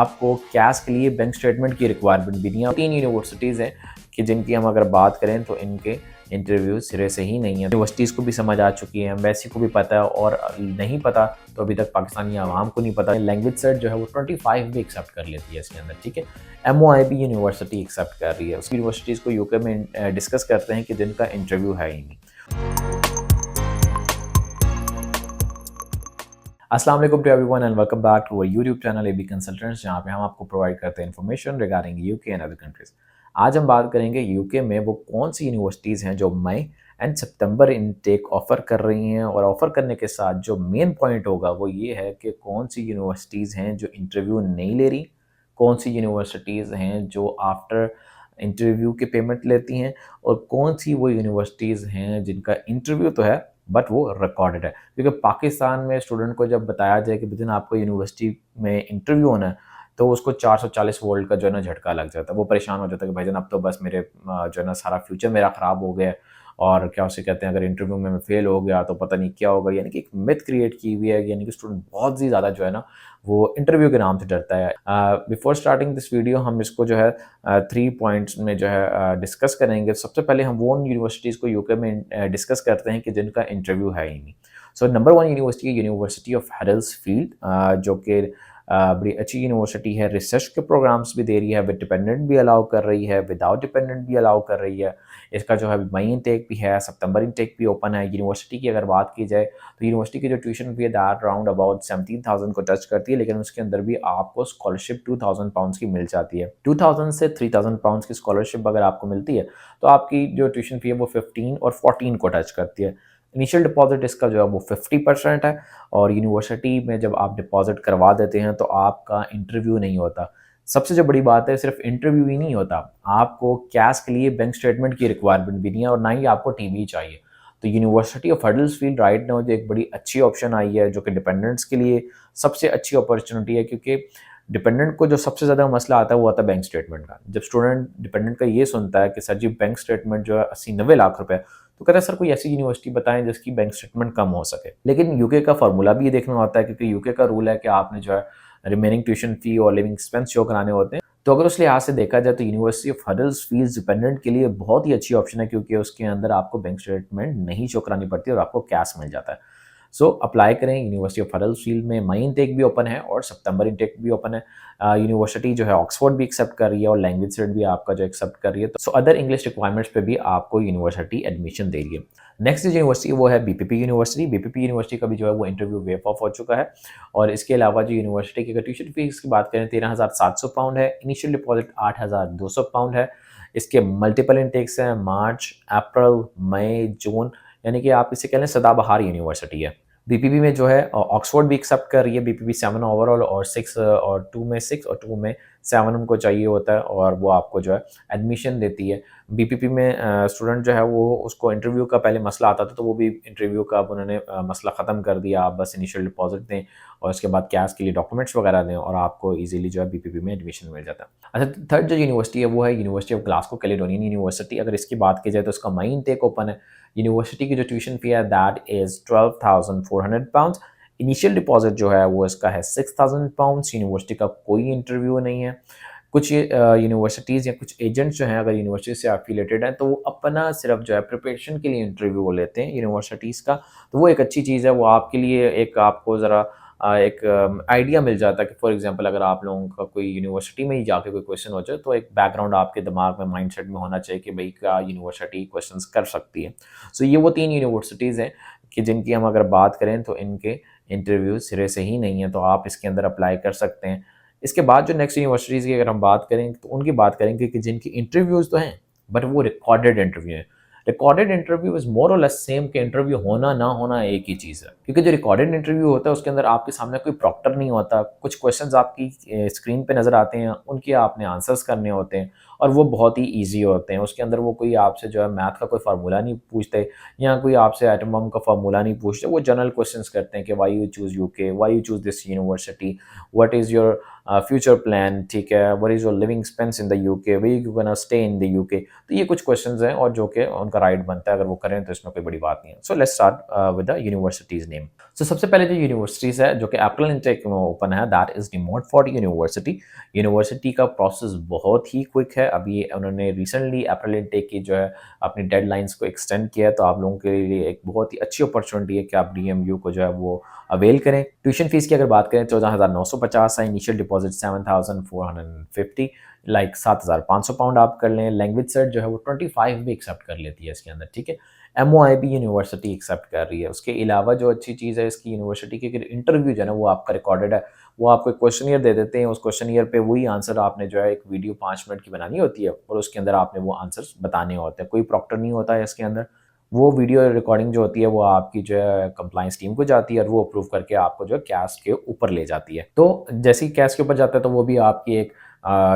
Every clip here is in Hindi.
आपको कैश के लिए बैंक स्टेटमेंट की रिक्वायरमेंट भी नहीं है। 3 यूनिवर्सिटीज़ हैं कि जिनकी हम अगर बात करें तो इनके इंटरव्यू सिरे से ही नहीं है। यूनिवर्सिटीज़ को भी समझ आ चुकी है, एम्बेसी को भी पता है, और नहीं पता तो अभी तक पाकिस्तानी आवाम को नहीं पता। लैंग्वेज सेट जो है वो 25 भी एक्सेप्ट कर लेती है इसके अंदर, ठीक है। MOIB यूनिवर्सिटी एक्सेप्ट कर रही है। उस यूनिवर्सिटीज़ को यूके में डिस्कस करते हैं कि जिनका इंटरव्यू है ही नहीं। अस्सलाम वालेकुम to everyone and welcome back to our YouTube channel AB consultants, जहाँ पे हम आपको प्रोवाइड करते हैं information regarding UK and other countries. आज हम बात करेंगे यूके में वो कौन सी यूनिवर्सिटीज़ हैं जो मई एंड सितंबर इनटेक ऑफ़र कर रही हैं, और ऑफ़र करने के साथ जो मेन पॉइंट होगा वो ये है कि कौन सी यूनिवर्सिटीज़ हैं जो इंटरव्यू नहीं ले रही, कौन सी यूनिवर्सिटीज़ हैं जो आफ्टर इंटरव्यू की पेमेंट लेती हैं, और कौन सी वो यूनिवर्सिटीज़ हैं जिनका इंटरव्यू तो है बट वो रिकॉर्डेड है। क्योंकि पाकिस्तान में स्टूडेंट को जब बताया जाए कि विदिन आपको यूनिवर्सिटी में इंटरव्यू होना है, तो उसको 440 वोल्ट का जो है ना झटका लग जाता है। वो परेशान हो जाता है कि भाईजान अब तो बस मेरे जो है ना सारा फ्यूचर मेरा ख़राब हो गया है, और क्या उसे कहते हैं, अगर इंटरव्यू में मैं फ़ेल हो गया तो पता नहीं क्या होगा। यानी कि एक मिथ क्रिएट की हुई है, यानी कि स्टूडेंट बहुत ही ज़्यादा जो है ना वो इंटरव्यू के नाम से डरता है। बिफोर स्टार्टिंग दिस वीडियो हम इसको जो है 3 पॉइंट्स में जो है डिस्कस करेंगे। सबसे पहले हम वो यूनिवर्सिटीज़ को यूके में डिस्कस करते हैं कि जिनका इंटरव्यू है ही नहीं। So number 1 university, university of Huddersfield, जो कि बड़ी अच्छी यूनिवर्सिटी है। रिसर्च के प्रोग्राम्स भी दे रही है, विद डिपेंडेंट भी अलाउ कर रही है, विदाउट डिपेंडेंट भी अलाउ कर रही है। इसका जो है मई इनटेक भी है, सितंबर इनटेक भी ओपन है। यूनिवर्सिटी की अगर बात की जाए तो यूनिवर्सिटी की जो ट्यूशन फी है दैट अराउंड अबाउट 17,000 को टच करती है, लेकिन उसके अंदर भी आपको स्कॉलरशिप 2,000 पाउंड्स की मिल जाती है। 2,000 से 3,000 पाउंड्स की स्कॉलरशिप अगर आपको मिलती है तो आपकी जो ट्यूशन फी है वो 15 और 14 को टच करती है। इनिशियल डिपॉजिट इसका जो है वो 50% है, और यूनिवर्सिटी में जब आप डिपॉजिट करवा देते हैं तो आपका इंटरव्यू नहीं होता। सबसे जो बड़ी बात है, सिर्फ इंटरव्यू ही नहीं होता, आपको कैश के लिए बैंक स्टेटमेंट की रिक्वायरमेंट भी नहीं है, और ना ही आपको टीवी चाहिए। तो university of Huddersfield right now जो एक बड़ी अच्छी ऑप्शन आई है, जो कि डिपेंडेंट्स के लिए सबसे अच्छी अपॉर्चुनिटी है। क्योंकि डिपेंडेंट को जो सबसे ज़्यादा मसला आता है वो आता है बैंक स्टेटमेंट का। जब स्टूडेंट डिपेंडेंट का ये सुनता है कि सर जी बैंक स्टेटमेंट जो है 80-90 लाख रुपए, तो कहता है सर कोई ऐसी यूनिवर्सिटी बताएं जिसकी बैंक स्टेटमेंट कम हो सके। लेकिन यूके का फार्मूला भी ये देखना होता है, क्योंकि यूके का रूल है कि आपने जो है रिमेनिंग ट्यूशन फी और लिविंग एक्सपेंस शो कराने होते हैं। तो अगर उस लिहाज से देखा जाए तो यूनिवर्सिटी ऑफ हडल्सफील्ड डिपेंडेंट के लिए बहुत ही अच्छी ऑप्शन है, क्योंकि उसके अंदर आपको बैंक स्टेटमेंट नहीं शो करानी पड़ती और आपको कैश मिल जाता है। सो अप्लाई करें। यूनिवर्सिटी ऑफ हडल्सफील्ड में मई इनटेक भी ओपन है और सितंबर इनटेक भी ओपन है। यूनिवर्सिटी जो है ऑक्सफोर्ड भी एक्सेप्ट कर रही है, और लैंग्वेज सेट भी आपका जो एक्सेप्ट कर रही है। सो अदर इंग्लिश रिक्वायरमेंट्स पे भी आपको यूनिवर्सिटी एडमिशन दे रही है। नेक्स्ट जो यूनिवर्सिटी वो है BPP यूनिवर्सिटी। BPP यूनिवर्सिटी का भी जो है वो इंटरव्यू वेव ऑफ हो चुका है, और इसके अलावा जो यूनिवर्सिटी की अगर ट्यूशन फीस की बात करें 13,700 पाउंड है। इनिशियल डिपॉजिट 8,200 पाउंड है। इसके मल्टीपल इनटेक्स हैं, मार्च, अप्रैल, मई, जून, यानी कि आप इसे कह लें सदाबहार यूनिवर्सिटी है। BPP में जो है ऑक्सफोर्ड भी एक्सेप्ट कर रही है। BPP 7 ओवरऑल और 6 और 2 में 6 और 2 में 7 उनको चाहिए होता है, और वो आपको जो है एडमिशन देती है। BPP में स्टूडेंट जो है वो उसको इंटरव्यू का पहले मसला आता था, तो वो भी इंटरव्यू का अब उन्होंने मसला ख़त्म कर दिया। आप बस इनिशियल डिपॉजिट दें और उसके बाद कैश के लिए डॉक्यूमेंट्स वगैरह दें, और आपको ईजिली जो है BPP में एडमिशन मिल जाता है। अच्छा, थर्ड जो यूनिवर्सिटी है वो है university of Glasgow Caledonian university. अगर इसकी बात की जाए तो उसका मई इनटेक ओपन है। यूनिवर्सिटी की जो ट्यूशन फी है that is 12,400 pounds. Initial deposit जो है वो इसका है 6,000 पाउंड्स। यूनिवर्सिटी का कोई इंटरव्यू नहीं है। कुछ यूनिवर्सिटीज़ या कुछ एजेंट्स जो हैं अगर यूनिवर्सिटी से एफिलेटेड हैं, तो वो अपना सिर्फ जो है प्रिपरेशन के लिए इंटरव्यू लेते हैं यूनिवर्सिटीज़ का। तो वो एक अच्छी चीज़ है, वो आपके लिए एक आपको ज़रा एक आइडिया मिल जाता है कि फॉर एग्जांपल अगर आप लोगों का कोई यूनिवर्सिटी में ही जाके कोई क्वेश्चन हो जाए, तो एक बैकग्राउंड आपके दिमाग में, माइंडसेट में होना चाहिए कि भाई क्या यूनिवर्सिटी क्वेश्चंस कर सकती है। सो ये वो 3 यूनिवर्सिटीज़ हैं कि जिनकी हम अगर बात करें तो इनके इंटरव्यू सिरे से ही नहीं है, तो आप इसके अंदर अप्लाई कर सकते हैं। इसके बाद जो नेक्स्ट यूनिवर्सिटीज़ की अगर हम बात करें तो उनकी बात करेंगे कि जिनकी इंटरव्यूज़ तो हैं बट वो रिकॉर्डेड इंटरव्यू हैं। रिकॉर्डेड इंटरव्यू इज़ मोर और लेस सेम कि इंटरव्यू होना ना होना एक ही चीज़ है, क्योंकि जो रिकॉर्डेड इंटरव्यू होता है उसके अंदर आपके सामने कोई प्रॉक्टर नहीं होता। कुछ क्वेश्चंस आपकी स्क्रीन पे नज़र आते हैं, उनके आपने आंसर्स करने होते हैं, और वो बहुत ही ईजी होते हैं। उसके अंदर वो कोई आपसे जो है मैथ का कोई फार्मूला नहीं पूछते, या कोई आपसे एटम बम का फार्मूला नहीं पूछते। वो जनरल क्वेश्चंस करते हैं कि why you choose UK, why you choose this university, what is your future plan, ठीक है, what is your living expense in the UK, where you gonna stay in the UK. तो ये कुछ क्वेश्चंस हैं और जो कि उनका राइट बनता है, अगर वो करें तो इसमें कोई बड़ी बात नहीं है। So let's start with the universities name. So सबसे पहले जो यूनिवर्सिटीज़ है जो कि अप्रैल इनटेक में ओपन है, that is the Montfort university. University का प्रोसेस बहुत ही क्विक है। अभी उन्होंने रिसेंटली अप्रैल इनटेक की जो है अपनी डेडलाइंस को एक्सटेंड किया है, तो आप लोगों के लिए एक बहुत ही अच्छी अपॉर्चुनिटी है कि आप डीएमयू को जो है वो अवेल करें। ट्यूशन फीस की अगर बात करें 14,950 है, इनिशियल डिपॉजिट 7,450, लाइक 7,500 पाउंड आप कर लें। लैंग्वेज सेट जो है वो 25 भी एक्सेप्ट कर लेती है इसके अंदर, ठीक है। MOI भी यूनिवर्सिटी एक्सेप्ट कर रही है। उसके अलावा जो अच्छी चीज़ है इसकी यूनिवर्सिटी की, इंटरव्यू जो है ना वो आपका रिकॉर्डेड है। वो आपको एक क्वेश्चन दे देते हैं, उस क्वेश्चन पे वही आंसर आपने जो है एक वीडियो 5 मिनट की बनानी होती है और उसके अंदर आपने वो आंसर्स बताने होते हैं। कोई प्रॉक्टर नहीं होता है इसके अंदर। वो वीडियो रिकॉर्डिंग जो होती है वो आपकी जो है कंप्लाइंस टीम को जाती है और वो अप्रूव करके आपको जो है कैश के ऊपर ले जाती है। तो जैसे ही कैश के ऊपर जाता है तो वो भी आपकी एक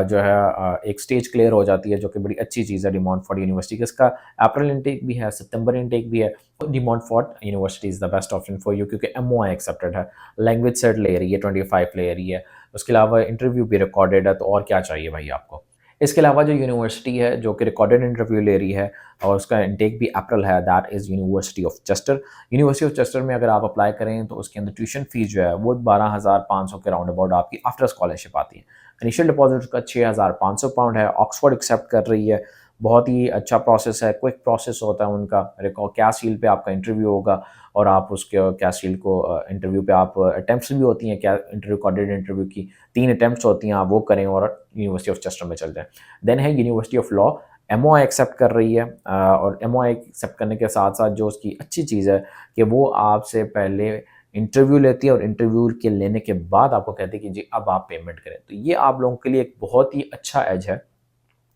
जो है एक स्टेज क्लियर हो जाती है, जो कि बड़ी अच्छी चीज़ है डी मॉन्टफोर्ट यूनिवर्सिटी का। इसका अप्रैल इनटेक भी है, सितंबर इनटेक भी है। De Montfort university is the best option for you, क्योंकि MOI एक्सेप्टेड है, लैंग्वेज सेट ले रही है, 25 ले रही है, उसके अलावा इंटरव्यू भी रिकॉर्डेड है, तो और क्या चाहिए भाई आपको। इसके अलावा जो यूनिवर्सिटी है जो कि रिकॉर्डेड इंटरव्यू ले रही है और उसका इंटेक भी अप्रैल है, that is university of Chester. University of Chester में अगर आप अप्लाई करें तो उसके अंदर ट्यूशन फीस जो है वो 12,500 के राउंड अबाउट आपकी आफ्टर स्कॉलरशिप आती है। इनिशियल डिपॉजिट उसका 6,500 पाउंड है। ऑक्सफोर्ड एक्सेप्ट कर रही है, बहुत ही अच्छा प्रोसेस है, क्विक प्रोसेस होता है उनका। कैश शील्ड पे आपका इंटरव्यू होगा और आप उसके कैश शील्ड को इंटरव्यू पे आप अटैम्प्ट्स भी होती हैं, क्या इंटरव्यू रिकॉर्डेड इंटरव्यू की 3 अटैम्प्ट्स होती हैं, आप वो करें और यूनिवर्सिटी ऑफ चेस्टर में चल जाएँ। देन है university of law, MOI accept कर रही है और MOI एक्सेप्ट करने के साथ-साथ जो उसकी अच्छी चीज़ है कि वो आपसे पहले इंटरव्यू लेती है और इंटरव्यू के लेने के बाद आपको कहती है कि जी अब आप पेमेंट करें। तो ये आप लोगों के लिए एक बहुत ही अच्छा एज है।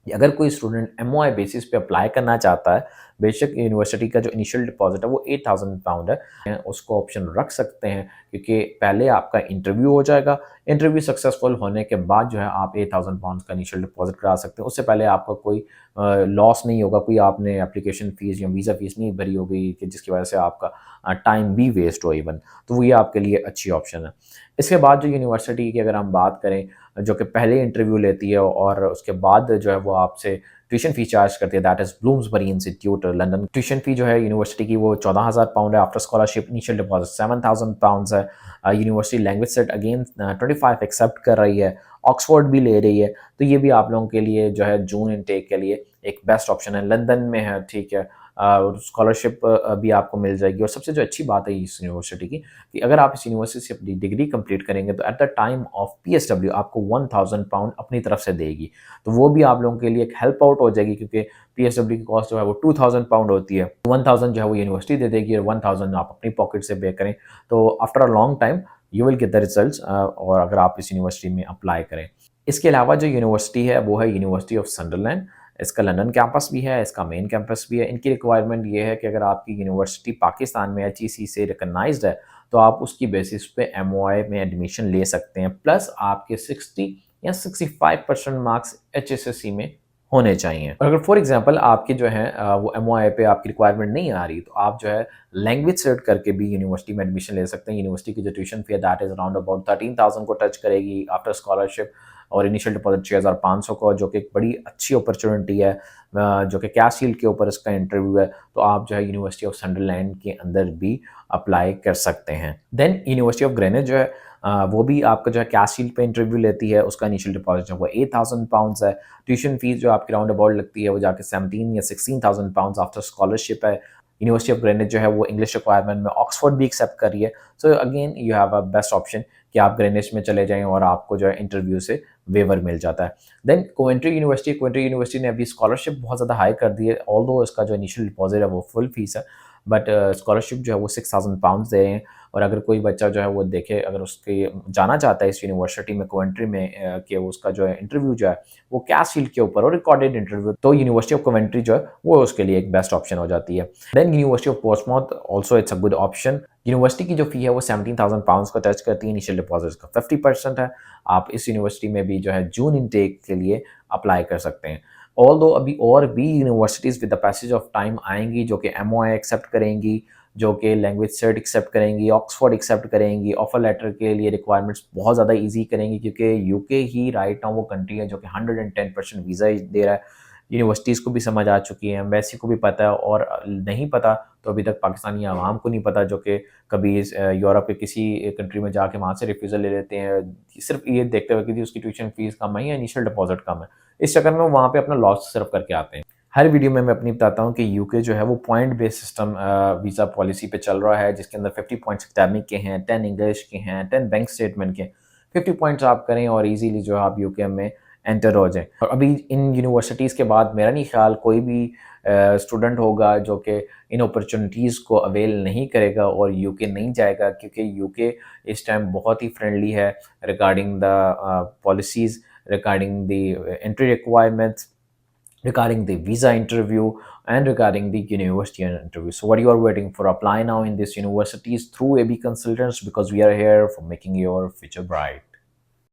अगर कोई स्टूडेंट MOI बेसिस पे अप्लाई करना चाहता है, बेशक यूनिवर्सिटी का जो इनिशियल डिपॉजिट है वो 8,000 पाउंड है, उसको ऑप्शन रख सकते हैं, क्योंकि पहले आपका इंटरव्यू हो जाएगा। इंटरव्यू सक्सेसफुल होने के बाद जो है आप 8,000 पाउंड का इनिशियल डिपॉजिट करा सकते हैं। उससे पहले आपका कोई लॉस नहीं होगा, कोई आपने एप्लीकेशन फ़ीस या वीज़ा फ़ीस नहीं भरी होगी कि जिसकी वजह से आपका टाइम भी वेस्ट हो इवन। तो वो ये आपके लिए अच्छी ऑप्शन है। इसके बाद जो यूनिवर्सिटी की अगर हम बात करें, जो कि पहले इंटरव्यू लेती है और उसके बाद जो है वो आपसे ट्यूशन फ़ी चार्ज करती है, that is Bloomsbury institute London. Tuition fee जो है यूनिवर्सिटी की वो 14,000 पाउंड है, after scholarship initial deposit 7,000 pounds है। University language cert again 25 accept कर रही है, ऑक्सफोर्ड भी ले रही है। तो ये भी आप लोगों के लिए जो है जून इनटेक के लिए एक बेस्ट ऑप्शन है। लंदन में है, ठीक है, स्कॉलरशिप भी आपको मिल जाएगी। और सबसे जो अच्छी बात है इस यूनिवर्सिटी की, कि अगर आप इस यूनिवर्सिटी से अपनी डिग्री कंप्लीट करेंगे तो at the time of PSW आपको 1,000 पाउंड अपनी तरफ से देगी। तो वो भी आप लोगों के लिए एक हेल्प आउट हो जाएगी, क्योंकि PSW की कॉस्ट जो है वो 2,000 पाउंड होती है। 1,000 जो है वो यूनिवर्सिटी दे देगी और 1,000 आप अपनी पॉकेट से पे करें। तो after a long time you will get the results, और अगर आप इस यूनिवर्सिटी में अप्लाई करें। इसके अलावा जो यूनिवर्सिटी है वो है यूनिवर्सिटी ऑफ संडरलैंड। इसका लंदन कैंपस भी है, इसका मेन कैंपस भी है। इनकी रिक्वायरमेंट ये है कि अगर आपकी यूनिवर्सिटी पाकिस्तान में HEC से रिकगनाइज्ड है तो आप उसकी बेसिस पे MOI में एडमिशन ले सकते हैं, प्लस आपके 60 या 65% मार्क्स HSSC में होने चाहिए। और अगर फॉर एग्जांपल आपके जो है वो MOI पे आपकी रिक्वायरमेंट नहीं आ रही, तो आप जो है लैंग्वेज सेट करके भी यूनिवर्सिटी में एडमिशन ले सकते हैं। यूनिवर्सिटी की जो ट्यूशन फी है दैट इज़ अराउंड अबाउट 13,000 को टच करेगी आफ्टर स्कॉलरशिप, और इनिशियल डिपॉजिट 6,500 को, जो कि एक बड़ी अच्छी अपॉर्चुनिटी है। जो कि कैश शील्ड के ऊपर इसका इंटरव्यू है, तो आप जो है यूनिवर्सिटी ऑफ संडरलैंड के अंदर भी अप्लाई कर सकते हैं। देन यूनिवर्सिटी ऑफ ग्रेनिज जो है वो भी आपका जो है कैश शील्ड पे इंटरव्यू लेती है। उसका इनिशियल डिपॉजिट जो है वो 8,000 पाउंड्स है। ट्यूशन फीस जो आपकी राउंड अबाउट लगती है वो जाके 17 या 16,000 पाउंड्स आफ्टर स्कॉलरशिप है। यूनिवर्सिटी ऑफ ग्रेनिज जो है वो इंग्लिश रिक्वायरमेंट में ऑक्सफोर्ड भी एक्सेप्ट कर रही है। So again you have a best option कि आप ग्रेनिज में चले जाएँ और आपको जो है इंटरव्यू से वेवर मिल जाता है। देन कोवेंट्री यूनिवर्सिटी ने अभी स्कॉलरशिप बहुत ज़्यादा हाई कर दी है, ऑल्दो इसका जो इनिशियल डिपॉजिट है वो फुल फीस है, बट स्कॉलरशिप जो है वो 6,000 पाउंड्स दे रहे हैं। और अगर कोई बच्चा जो है वो देखे, अगर उसके जाना चाहता है इस यूनिवर्सिटी में कोवेंट्री में, कि उसका जो है इंटरव्यू जो है वो कैश शील्ड के ऊपर और रिकॉर्डेड इंटरव्यू, तो यूनिवर्सिटी ऑफ कोवेंट्री जो है वो उसके लिए एक बेस्ट ऑप्शन हो जाती है। Then university of Portsmouth also it's a good option. University की जो फी है वो 17,000 पाउंड्स को टच करती है, इनिशियल डिपॉजिट का 50% है। आप इस यूनिवर्सिटी में भी जो है जून इनटेक के लिए अप्लाई कर सकते हैं। ऑल्दो अभी और भी universities with the passage of time आएंगी जो कि MOI एक्सेप्ट करेंगी, जो कि लैंग्वेज सर्ट एक्सेप्ट करेंगी, ऑक्सफोर्ड एक्सेप्ट करेंगी, ऑफर लेटर के लिए रिक्वायरमेंट्स बहुत ज़्यादा ईजी करेंगी, क्योंकि यूके ही राइट नाउ वो कंट्री है जो कि 110% वीज़ा दे रहा है। यूनिवर्सिटीज़ को भी समझ आ चुकी है, एम्बेसी को भी पता है, और नहीं पता तो अभी तक पाकिस्तानी आवाम को नहीं पता, जो कि कभी यूरोप के किसी कंट्री में जाके वहाँ से रिफ्यूज़ल ले लेते हैं, सिर्फ ये देखते हुए कि उसकी ट्यूशन फीस कम है या इनिशियल डिपॉजिट कम है। इस चक्कर में वो वहाँ पे अपना लॉस सर्व करके आते हैं। हर वीडियो में मैं अपनी बताता हूँ कि यूके जो है वो point based system visa policy पे चल रहा है, जिसके अंदर 50 पॉइंट्स अकेडमिक के हैं, 10 इंग्लिश के हैं, 10 बैंक स्टेटमेंट के। 50 पॉइंट्स आप करें और इजीली जो है आप यूके में एंटर हो जाएं। और अभी इन यूनिवर्सिटीज़ के बाद मेरा नहीं ख्याल कोई भी स्टूडेंट होगा जो कि इन अपॉर्चुनिटीज़ को अवेल नहीं करेगा और यूके नहीं जाएगा, क्योंकि यूके इस टाइम बहुत ही फ्रेंडली है regarding the policies, regarding the entry requirements, regarding the visa interview, and regarding the university interview. So what you are waiting for? Apply now in these universities through AB Consultants, because we are here for making your future bright.